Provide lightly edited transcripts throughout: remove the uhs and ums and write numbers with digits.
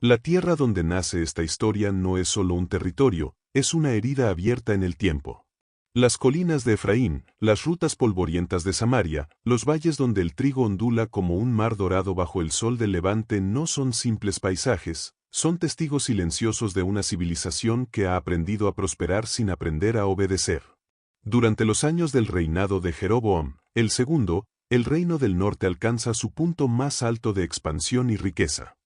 La tierra donde nace esta historia no es solo un territorio, es una herida abierta en el tiempo. Las colinas de Efraín, las rutas polvorientas de Samaria, los valles donde el trigo ondula como un mar dorado bajo el sol del levante no son simples paisajes, son testigos silenciosos de una civilización que ha aprendido a prosperar sin aprender a obedecer. Durante los años del reinado de Jeroboam, el segundo, el reino del norte alcanza su punto más alto de expansión y riqueza.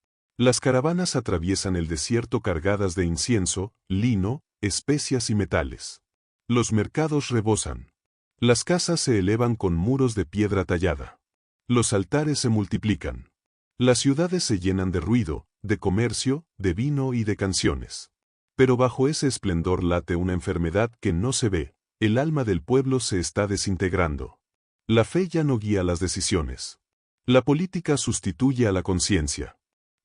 Las caravanas atraviesan el desierto cargadas de incienso, lino, especias y metales. Los mercados rebosan. Las casas se elevan con muros de piedra tallada. Los altares se multiplican. Las ciudades se llenan de ruido, de comercio, de vino y de canciones. Pero bajo ese esplendor late una enfermedad que no se ve, el alma del pueblo se está desintegrando. La fe ya no guía las decisiones. La política sustituye a la conciencia.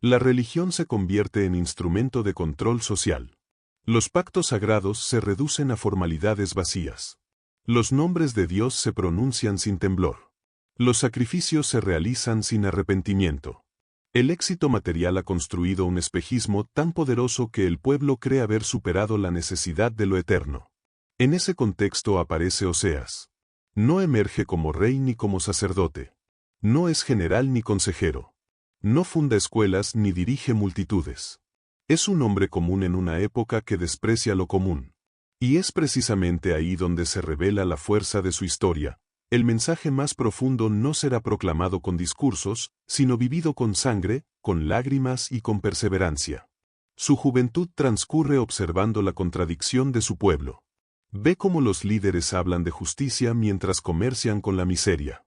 La religión se convierte en instrumento de control social. Los pactos sagrados se reducen a formalidades vacías. Los nombres de Dios se pronuncian sin temblor. Los sacrificios se realizan sin arrepentimiento. El éxito material ha construido un espejismo tan poderoso que el pueblo cree haber superado la necesidad de lo eterno. En ese contexto aparece Oseas. No emerge como rey ni como sacerdote. No es general ni consejero. No funda escuelas ni dirige multitudes. Es un hombre común en una época que desprecia lo común. Y es precisamente ahí donde se revela la fuerza de su historia. El mensaje más profundo no será proclamado con discursos, sino vivido con sangre, con lágrimas y con perseverancia. Su juventud transcurre observando la contradicción de su pueblo. Ve cómo los líderes hablan de justicia mientras comercian con la miseria.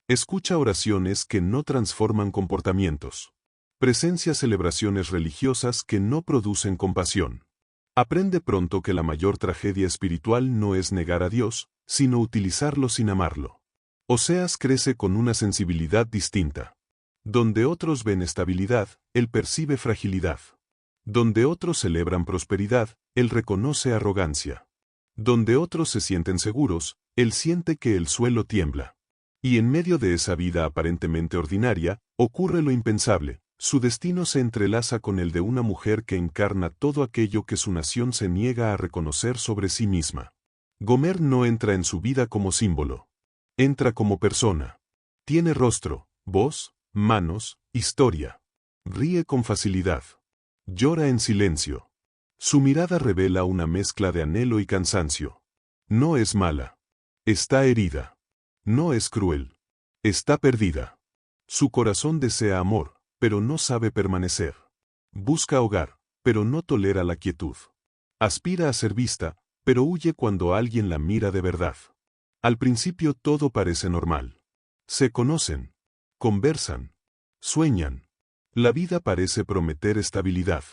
Escucha oraciones que no transforman comportamientos. Presencia celebraciones religiosas que no producen compasión. Aprende pronto que la mayor tragedia espiritual no es negar a Dios, sino utilizarlo sin amarlo. Oseas crece con una sensibilidad distinta. Donde otros ven estabilidad, él percibe fragilidad. Donde otros celebran prosperidad, él reconoce arrogancia. Donde otros se sienten seguros, él siente que el suelo tiembla. Y en medio de esa vida aparentemente ordinaria, ocurre lo impensable. Su destino se entrelaza con el de una mujer que encarna todo aquello que su nación se niega a reconocer sobre sí misma. Gomer no entra en su vida como símbolo. Entra como persona. Tiene rostro, voz, manos, historia. Ríe con facilidad. Llora en silencio. Su mirada revela una mezcla de anhelo y cansancio. No es mala. Está herida. No es cruel. Está perdida. Su corazón desea amor, pero no sabe permanecer. Busca hogar, pero no tolera la quietud. Aspira a ser vista, pero huye cuando alguien la mira de verdad. Al principio todo parece normal. Se conocen, conversan, sueñan. La vida parece prometer estabilidad.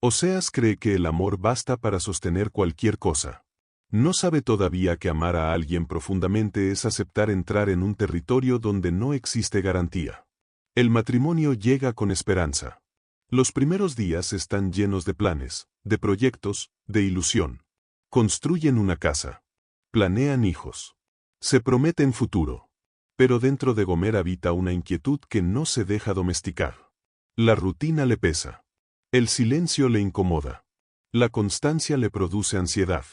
Oseas cree que el amor basta para sostener cualquier cosa. No sabe todavía que amar a alguien profundamente es aceptar entrar en un territorio donde no existe garantía. El matrimonio llega con esperanza. Los primeros días están llenos de planes, de proyectos, de ilusión. Construyen una casa. Planean hijos. Se prometen futuro. Pero dentro de Gomer habita una inquietud que no se deja domesticar. La rutina le pesa. El silencio le incomoda. La constancia le produce ansiedad.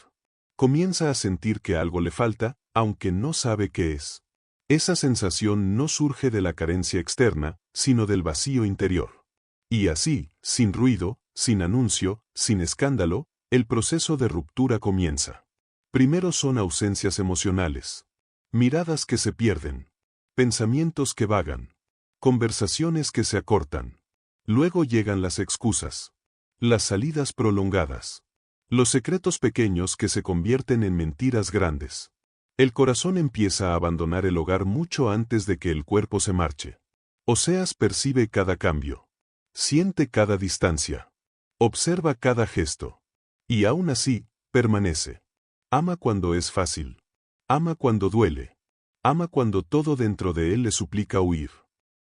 Comienza a sentir que algo le falta, aunque no sabe qué es. Esa sensación no surge de la carencia externa, sino del vacío interior. Y así, sin ruido, sin anuncio, sin escándalo, el proceso de ruptura comienza. Primero son ausencias emocionales. Miradas que se pierden. Pensamientos que vagan. Conversaciones que se acortan. Luego llegan las excusas. Las salidas prolongadas. Los secretos pequeños que se convierten en mentiras grandes. El corazón empieza a abandonar el hogar mucho antes de que el cuerpo se marche. Oseas percibe cada cambio. Siente cada distancia. Observa cada gesto. Y aún así, permanece. Ama cuando es fácil. Ama cuando duele. Ama cuando todo dentro de él le suplica huir.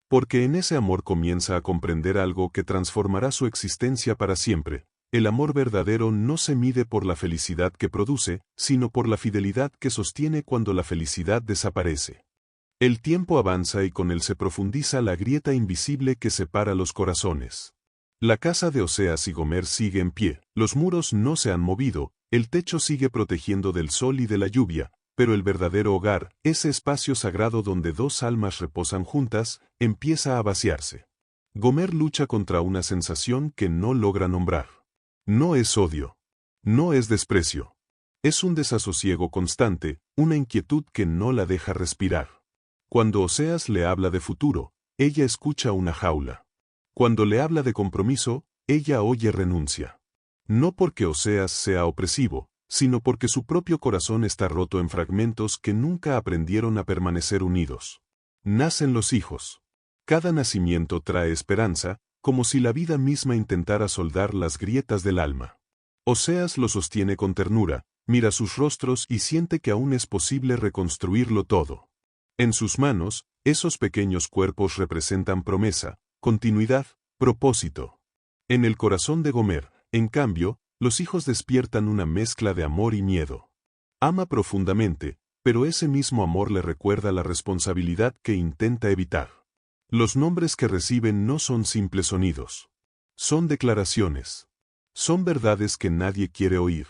Porque en ese amor comienza a comprender algo que transformará su existencia para siempre. El amor verdadero no se mide por la felicidad que produce, sino por la fidelidad que sostiene cuando la felicidad desaparece. El tiempo avanza y con él se profundiza la grieta invisible que separa los corazones. La casa de Oseas y Gomer sigue en pie, los muros no se han movido, el techo sigue protegiendo del sol y de la lluvia, pero el verdadero hogar, ese espacio sagrado donde dos almas reposan juntas, empieza a vaciarse. Gomer lucha contra una sensación que no logra nombrar. No es odio. No es desprecio. Es un desasosiego constante, una inquietud que no la deja respirar. Cuando Oseas le habla de futuro, ella escucha una jaula. Cuando le habla de compromiso, ella oye renuncia. No porque Oseas sea opresivo, sino porque su propio corazón está roto en fragmentos que nunca aprendieron a permanecer unidos. Nacen los hijos. Cada nacimiento trae esperanza, como si la vida misma intentara soldar las grietas del alma. Oseas lo sostiene con ternura, mira sus rostros y siente que aún es posible reconstruirlo todo. En sus manos, esos pequeños cuerpos representan promesa, continuidad, propósito. En el corazón de Gomer, en cambio, los hijos despiertan una mezcla de amor y miedo. Ama profundamente, pero ese mismo amor le recuerda la responsabilidad que intenta evitar. Los nombres que reciben no son simples sonidos. Son declaraciones. Son verdades que nadie quiere oír.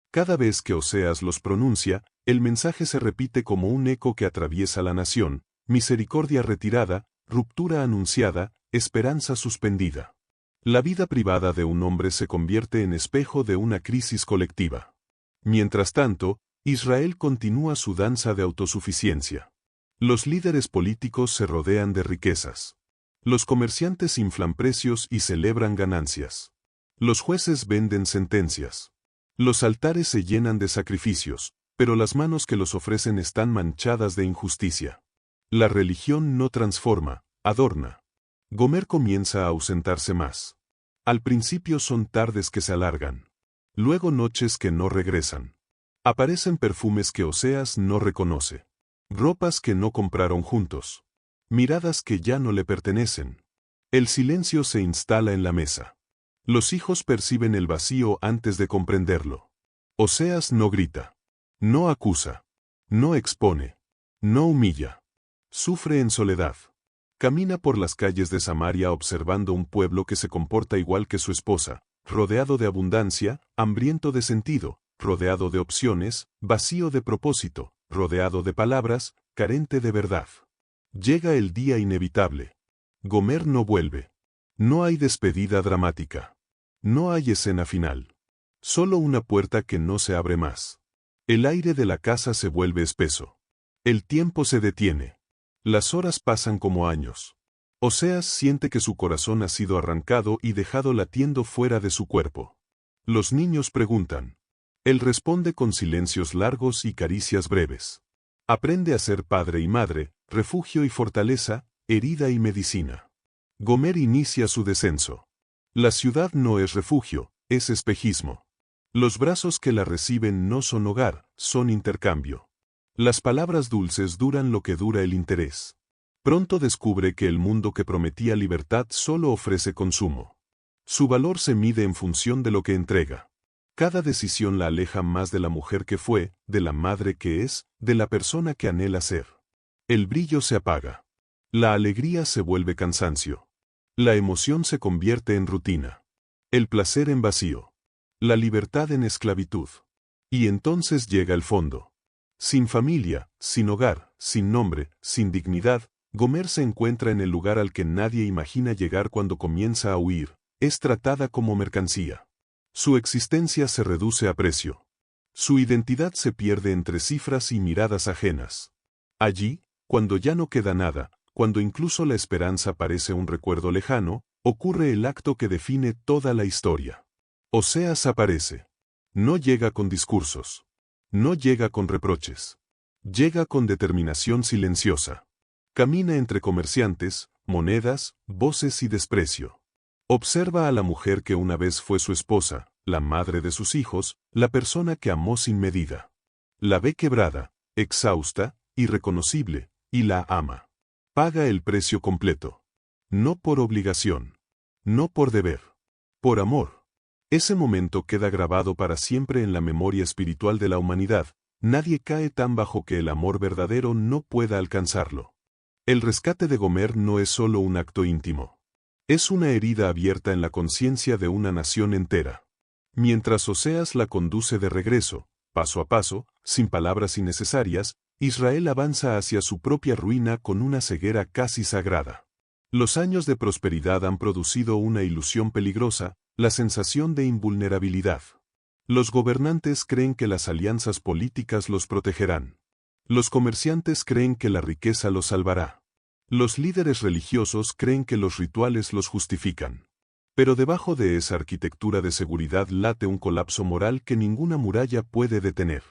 Cada vez que Oseas los pronuncia, el mensaje se repite como un eco que atraviesa la nación: misericordia retirada, ruptura anunciada, esperanza suspendida. La vida privada de un hombre se convierte en espejo de una crisis colectiva. Mientras tanto, Israel continúa su danza de autosuficiencia. Los líderes políticos se rodean de riquezas. Los comerciantes inflan precios y celebran ganancias. Los jueces venden sentencias. Los altares se llenan de sacrificios, pero las manos que los ofrecen están manchadas de injusticia. La religión no transforma, adorna. Gomer comienza a ausentarse más. Al principio son tardes que se alargan. Luego noches que no regresan. Aparecen perfumes que Oseas no reconoce. Ropas que no compraron juntos. Miradas que ya no le pertenecen. El silencio se instala en la mesa. Los hijos perciben el vacío antes de comprenderlo. Oseas no grita. No acusa. No expone. No humilla. Sufre en soledad. Camina por las calles de Samaria observando un pueblo que se comporta igual que su esposa, rodeado de abundancia, hambriento de sentido, rodeado de opciones, vacío de propósito, rodeado de palabras, carente de verdad. Llega el día inevitable. Gomer no vuelve. No hay despedida dramática. No hay escena final. Solo una puerta que no se abre más. El aire de la casa se vuelve espeso. El tiempo se detiene. Las horas pasan como años. Oseas siente que su corazón ha sido arrancado y dejado latiendo fuera de su cuerpo. Los niños preguntan. Él responde con silencios largos y caricias breves. Aprende a ser padre y madre, refugio y fortaleza, herida y medicina. Gomer inicia su descenso. La ciudad no es refugio, es espejismo. Los brazos que la reciben no son hogar, son intercambio. Las palabras dulces duran lo que dura el interés. Pronto descubre que el mundo que prometía libertad solo ofrece consumo. Su valor se mide en función de lo que entrega. Cada decisión la aleja más de la mujer que fue, de la madre que es, de la persona que anhela ser. El brillo se apaga. La alegría se vuelve cansancio. La emoción se convierte en rutina. El placer en vacío. La libertad en esclavitud. Y entonces llega el fondo. Sin familia, sin hogar, sin nombre, sin dignidad, Gomer se encuentra en el lugar al que nadie imagina llegar cuando comienza a huir. Es tratada como mercancía. Su existencia se reduce a precio. Su identidad se pierde entre cifras y miradas ajenas. Allí, cuando ya no queda nada, cuando incluso la esperanza parece un recuerdo lejano, ocurre el acto que define toda la historia. Oseas aparece. No llega con discursos. No llega con reproches. Llega con determinación silenciosa. Camina entre comerciantes, monedas, voces y desprecio. Observa a la mujer que una vez fue su esposa, la madre de sus hijos, la persona que amó sin medida. La ve quebrada, exhausta, irreconocible, y la ama. Paga el precio completo. No por obligación. No por deber. Por amor. Ese momento queda grabado para siempre en la memoria espiritual de la humanidad. Nadie cae tan bajo que el amor verdadero no pueda alcanzarlo. El rescate de Gomer no es solo un acto íntimo. Es una herida abierta en la conciencia de una nación entera. Mientras Oseas la conduce de regreso, paso a paso, sin palabras innecesarias, Israel avanza hacia su propia ruina con una ceguera casi sagrada. Los años de prosperidad han producido una ilusión peligrosa, la sensación de invulnerabilidad. Los gobernantes creen que las alianzas políticas los protegerán. Los comerciantes creen que la riqueza los salvará. Los líderes religiosos creen que los rituales los justifican. Pero debajo de esa arquitectura de seguridad late un colapso moral que ninguna muralla puede detener.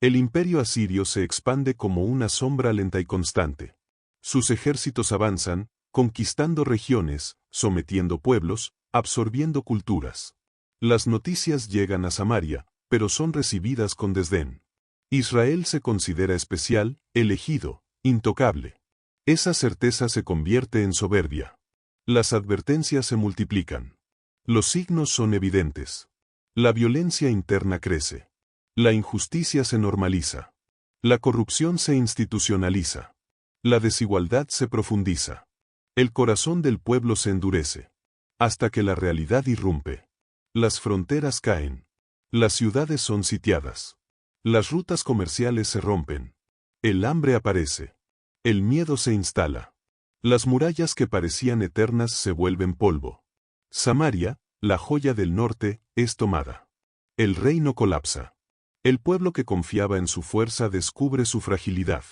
El imperio asirio se expande como una sombra lenta y constante. Sus ejércitos avanzan, conquistando regiones, sometiendo pueblos, absorbiendo culturas. Las noticias llegan a Samaria, pero son recibidas con desdén. Israel se considera especial, elegido, intocable. Esa certeza se convierte en soberbia. Las advertencias se multiplican. Los signos son evidentes. La violencia interna crece. La injusticia se normaliza. La corrupción se institucionaliza. La desigualdad se profundiza. El corazón del pueblo se endurece. Hasta que la realidad irrumpe. Las fronteras caen. Las ciudades son sitiadas. Las rutas comerciales se rompen. El hambre aparece. El miedo se instala. Las murallas que parecían eternas se vuelven polvo. Samaria, la joya del norte, es tomada. El reino colapsa. El pueblo que confiaba en su fuerza descubre su fragilidad.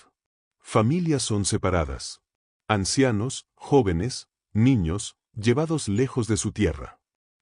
Familias son separadas. Ancianos, jóvenes, niños, llevados lejos de su tierra.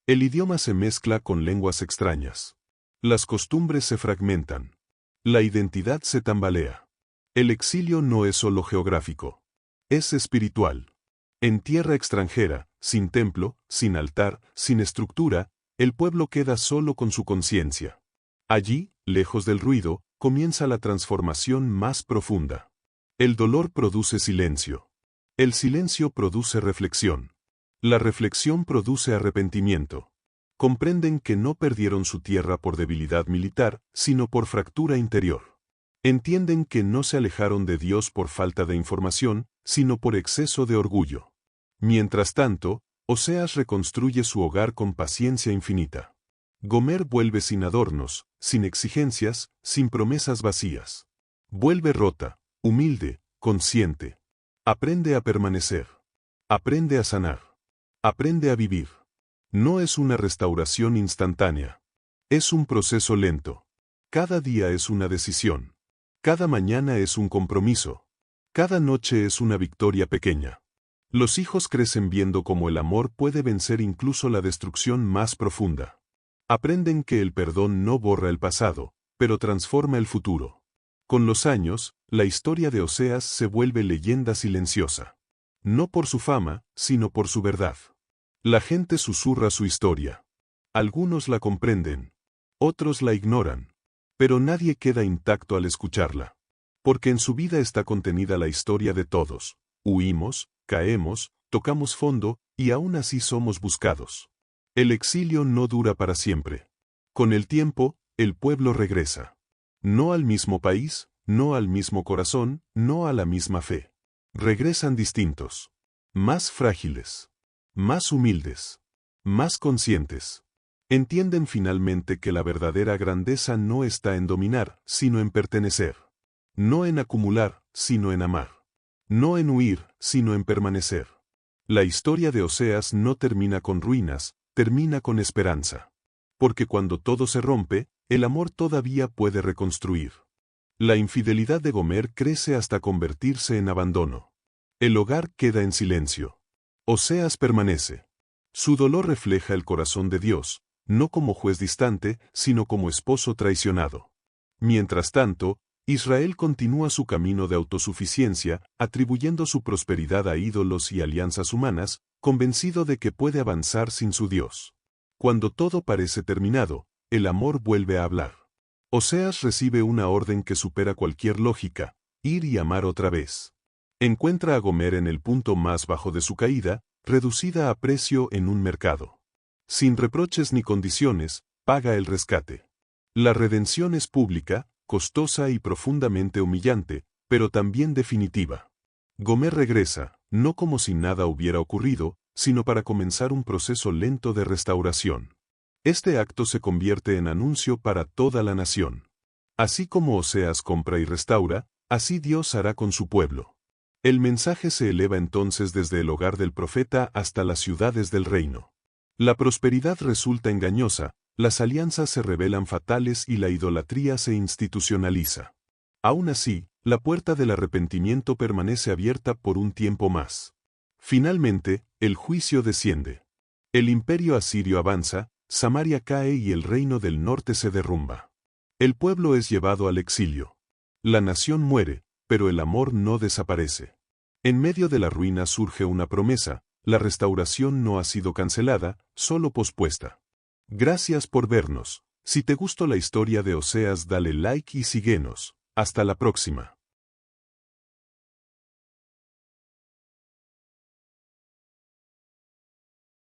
El idioma se mezcla con lenguas extrañas. Las costumbres se fragmentan. La identidad se tambalea. El exilio no es solo geográfico. Es espiritual. En tierra extranjera, sin templo, sin altar, sin estructura, el pueblo queda solo con su conciencia. Allí, lejos del ruido, comienza la transformación más profunda. El dolor produce silencio. El silencio produce reflexión. La reflexión produce arrepentimiento. Comprenden que no perdieron su tierra por debilidad militar, sino por fractura interior. Entienden que no se alejaron de Dios por falta de información, sino por exceso de orgullo. Mientras tanto, Oseas reconstruye su hogar con paciencia infinita. Gomer vuelve sin adornos, sin exigencias, sin promesas vacías. Vuelve rota, humilde, consciente. Aprende a permanecer. Aprende a sanar. Aprende a vivir. No es una restauración instantánea. Es un proceso lento. Cada día es una decisión. Cada mañana es un compromiso. Cada noche es una victoria pequeña. Los hijos crecen viendo cómo el amor puede vencer incluso la destrucción más profunda. Aprenden que el perdón no borra el pasado, pero transforma el futuro. Con los años, la historia de Oseas se vuelve leyenda silenciosa. No por su fama, sino por su verdad. La gente susurra su historia. Algunos la comprenden. Otros la ignoran. Pero nadie queda intacto al escucharla. Porque en su vida está contenida la historia de todos. Huimos, caemos, tocamos fondo, y aún así somos buscados. El exilio no dura para siempre. Con el tiempo, el pueblo regresa. No al mismo país, no al mismo corazón, no a la misma fe. Regresan distintos. Más frágiles. Más humildes. Más conscientes. Entienden finalmente que la verdadera grandeza no está en dominar, sino en pertenecer. No en acumular, sino en amar. No en huir, sino en permanecer. La historia de Oseas no termina con ruinas, termina con esperanza. Porque cuando todo se rompe, el amor todavía puede reconstruir. La infidelidad de Gomer crece hasta convertirse en abandono. El hogar queda en silencio. Oseas permanece. Su dolor refleja el corazón de Dios, no como juez distante, sino como esposo traicionado. Mientras tanto, Israel continúa su camino de autosuficiencia, atribuyendo su prosperidad a ídolos y alianzas humanas, convencido de que puede avanzar sin su Dios. Cuando todo parece terminado, el amor vuelve a hablar. Oseas recibe una orden que supera cualquier lógica: ir y amar otra vez. Encuentra a Gomer en el punto más bajo de su caída, reducida a precio en un mercado. Sin reproches ni condiciones, paga el rescate. La redención es pública, costosa y profundamente humillante, pero también definitiva. Gomer regresa, no como si nada hubiera ocurrido, sino para comenzar un proceso lento de restauración. Este acto se convierte en anuncio para toda la nación. Así como Oseas compra y restaura, así Dios hará con su pueblo. El mensaje se eleva entonces desde el hogar del profeta hasta las ciudades del reino. La prosperidad resulta engañosa, las alianzas se revelan fatales y la idolatría se institucionaliza. Aún así, la puerta del arrepentimiento permanece abierta por un tiempo más. Finalmente, el juicio desciende. El imperio asirio avanza, Samaria cae y el reino del norte se derrumba. El pueblo es llevado al exilio. La nación muere, pero el amor no desaparece. En medio de la ruina surge una promesa: la restauración no ha sido cancelada, solo pospuesta. Gracias por vernos. Si te gustó la historia de Oseas, dale like y síguenos. Hasta la próxima.